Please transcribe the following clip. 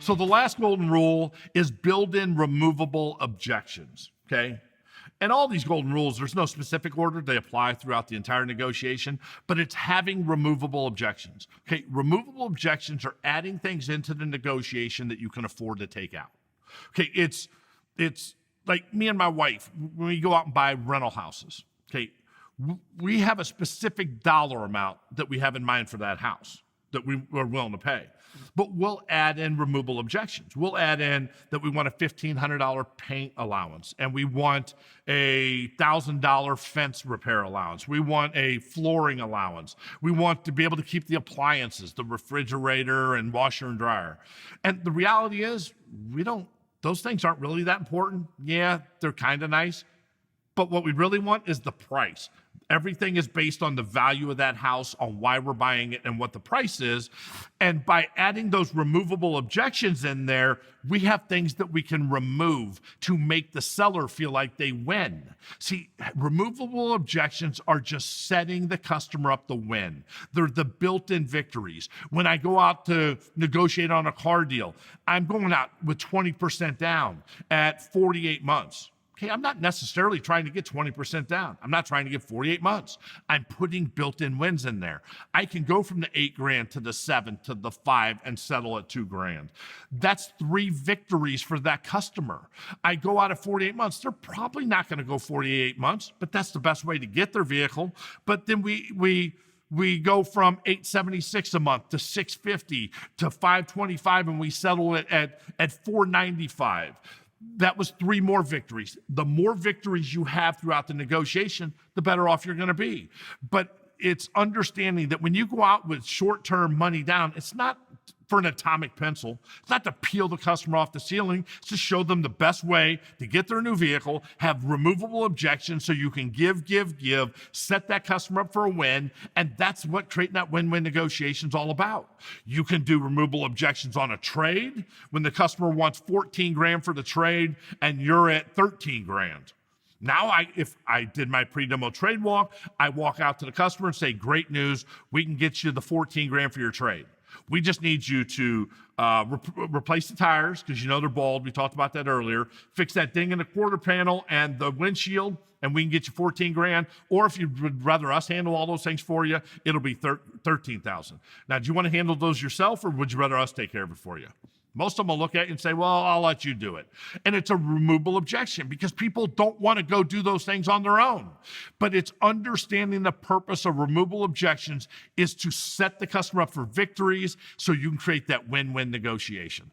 So the last golden rule is build in removable objections, okay? And all these golden rules, there's no specific order. They apply throughout the entire negotiation, but it's having removable objections. Okay, removable objections are adding things into the negotiation that you can afford to take out. Okay, it's like me and my wife, when we go out and buy rental houses, okay, we have a specific dollar amount that we have in mind for that house that we are willing to pay. But we'll add in removable objections. We'll add in that we want a $1,500 paint allowance, and we want a $1,000 fence repair allowance. We want a flooring allowance. We want to be able to keep the appliances, the refrigerator and washer and dryer. And the reality is, those things aren't really that important. Yeah, they're kind of nice. But what we really want is the price. Everything is based on the value of that house, on why we're buying it, and what the price is. And by adding those removable objections in there, we have things that we can remove to make the seller feel like they win. See, removable objections are just setting the customer up to win. They're the built-in victories. When I go out to negotiate on a car deal, I'm going out with 20% down at 48 months. Okay, I'm not necessarily trying to get 20% down. I'm not trying to get 48 months. I'm putting built-in wins in there. I can go from the $8,000 to the $7,000 to the $5,000 and settle at $2,000. That's 3 victories for that customer. I go out at 48 months. They're probably not going to go 48 months, but that's the best way to get their vehicle. But then we go from $876 a month to $650 to $525, and we settle it at $495. That was 3 more victories. The more victories you have throughout the negotiation, the better off you're going to be. But it's understanding that when you go out with short-term money down, it's not for an atomic pencil. It's not to peel the customer off the ceiling. It's to show them the best way to get their new vehicle, have removable objections so you can give, set that customer up for a win. And that's what creating that win-win negotiation is all about. You can do removable objections on a trade when the customer wants $14,000 for the trade and you're at $13,000. Now, if I did my pre-demo trade walk, I walk out to the customer and say, great news, we can get you the $14,000 for your trade. We just need you to replace the tires because they're bald. We talked about that earlier. Fix that ding in the quarter panel and the windshield, and we can get you $14,000. Or if you would rather us handle all those things for you, it'll be $13,000. Now, do you want to handle those yourself, or would you rather us take care of it for you? Most of them will look at you and say, well, I'll let you do it. And it's a removable objection because people don't want to go do those things on their own. But it's understanding the purpose of removable objections is to set the customer up for victories so you can create that win-win negotiation.